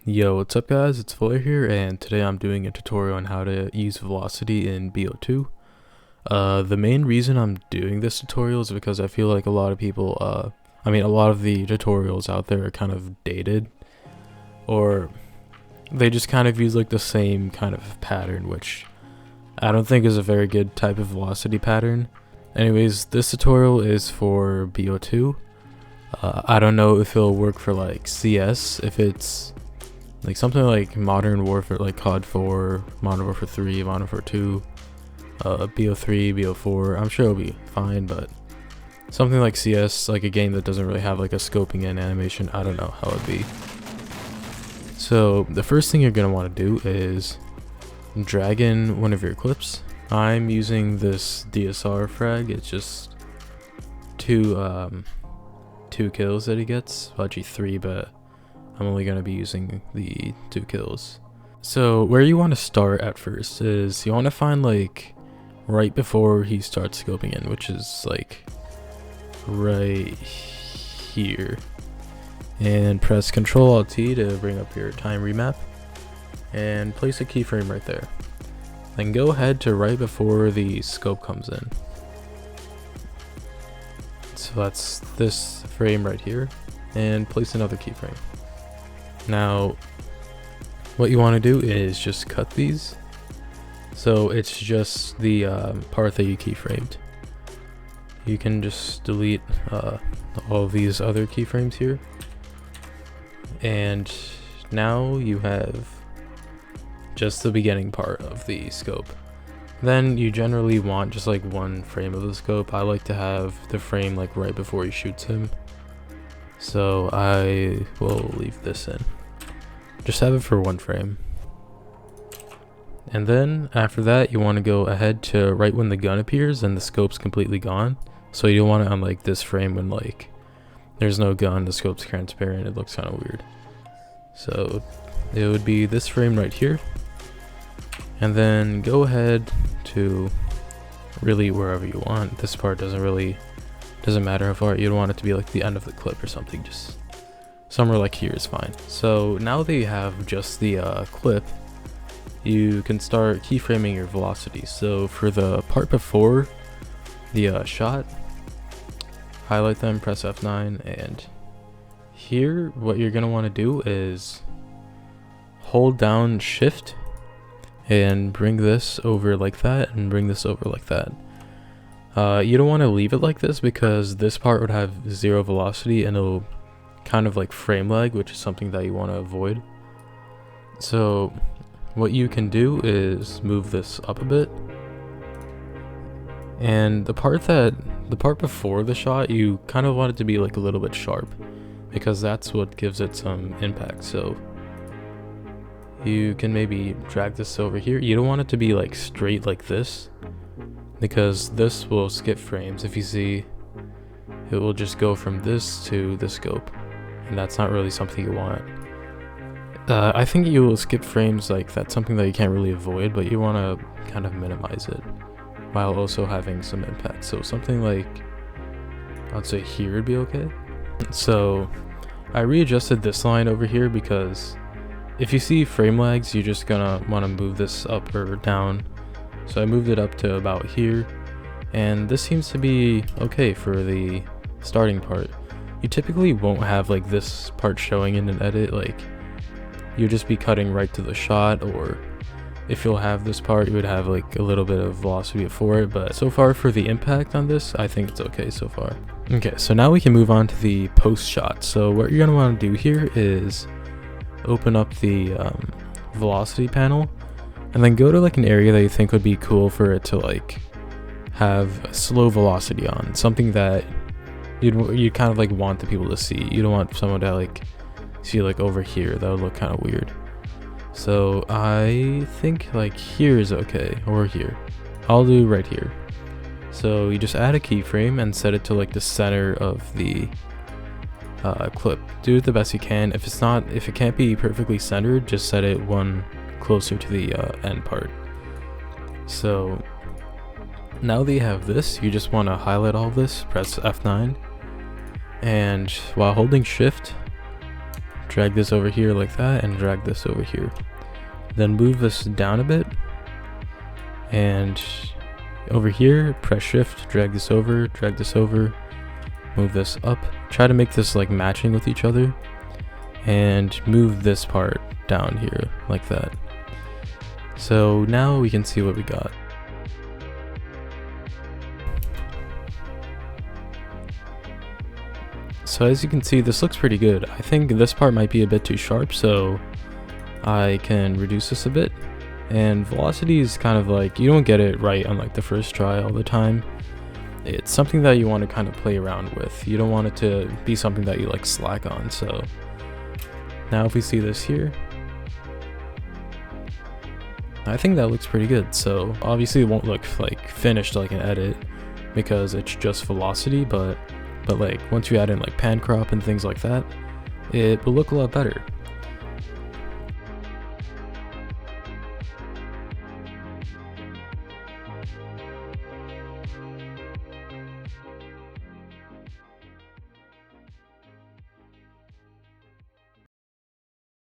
Yo, what's up guys, it's Fuller here, and today I'm doing a tutorial on how to use velocity in BO2. The main reason I'm doing this tutorial is because I feel like a lot of people, a lot of the tutorials out there are kind of dated, or they just kind of use like the same kind of pattern, which I don't think is a very good type of velocity pattern. Anyways, this tutorial is for BO2. I don't know if it'll work for like CS, if it's like something like Modern Warfare, like COD 4, Modern Warfare 3, Modern Warfare 2, BO3, BO4, I'm sure it'll be fine, but something like CS, like a game that doesn't really have like a scoping in animation, I don't know how it'd be. So the first thing you're going to want to do is drag in one of your clips. I'm using this DSR frag, it's just two kills that he gets, well, actually 3, but I'm only going to be using the 2 kills. So where you want to start at first is you want to find like right before he starts scoping in, which is like right here, and press Ctrl-Alt-T to bring up your time remap and place a keyframe right there. Then go ahead to right before the scope comes in. So that's this frame right here, and place another keyframe. Now, what you want to do is just cut these, so it's just the part that you keyframed. You can just delete all of these other keyframes here, and now you have just the beginning part of the scope. Then you generally want just like one frame of the scope. I like to have the frame like right before he shoots him, so I will leave this in. Just have it for one frame. And then after that, you want to go ahead to right when the gun appears and the scope's completely gone. So you don't want it on like this frame when like there's no gun, the scope's transparent, it looks kind of weird. So it would be this frame right here. And then go ahead to really wherever you want. This part doesn't matter how far. You don't want it to be like the end of the clip or something, just somewhere like here is fine. So now that you have just the clip, you can start keyframing your velocity. So for the part before the shot, highlight them, press F9, and here what you're going to want to do is hold down shift and bring this over like that and bring this over like that. You don't want to leave it like this because this part would have 0 velocity and it'll kind of like frame lag, which is something that you want to avoid. So what you can do is move this up a bit, and the part before the shot, you kind of want it to be like a little bit sharp because that's what gives it some impact. So you can maybe drag this over here. You don't want it to be like straight like this because this will skip frames. If you see, it will just go from this to the scope, and that's not really something you want. I think you will skip frames, like that's something that you can't really avoid, but you want to kind of minimize it while also having some impact. So something like, I'd say here would be okay. So I readjusted this line over here because if you see frame lags, you're just gonna want to move this up or down. So I moved it up to about here, and this seems to be okay for the starting part. You typically won't have like this part showing in an edit, like you'll just be cutting right to the shot, or if you'll have this part, you would have like a little bit of velocity before it, but so far for the impact on this, I think it's okay so far. Okay, so now we can move on to the post shot. So what you're gonna want to do here is open up the velocity panel, and then go to like an area that you think would be cool for it to like have a slow velocity on, something that you'd kind of like want the people to see. You don't want someone to like see like over here, that would look kind of weird. So I think like here is okay, or here. I'll do right here. So you just add a keyframe and set it to like the center of the clip. Do it the best you can. If it can't be perfectly centered, just set it one closer to the end part. So now that you have this, you just want to highlight all this, press F9, and while holding shift, drag this over here like that, and drag this over here. Then move this down a bit, and over here, press shift, drag this over, move this up. Try to make this like matching with each other, and move this part down here like that. So now we can see what we got. So as you can see, this looks pretty good. I think this part might be a bit too sharp, so I can reduce this a bit. And velocity is kind of like, you don't get it right on like the first try all the time. It's something that you want to kind of play around with. You don't want it to be something that you like slack on. So now if we see this here, I think that looks pretty good. So obviously it won't look like finished like an edit because it's just velocity, but like once you add in like pan crop and things like that, it will look a lot better.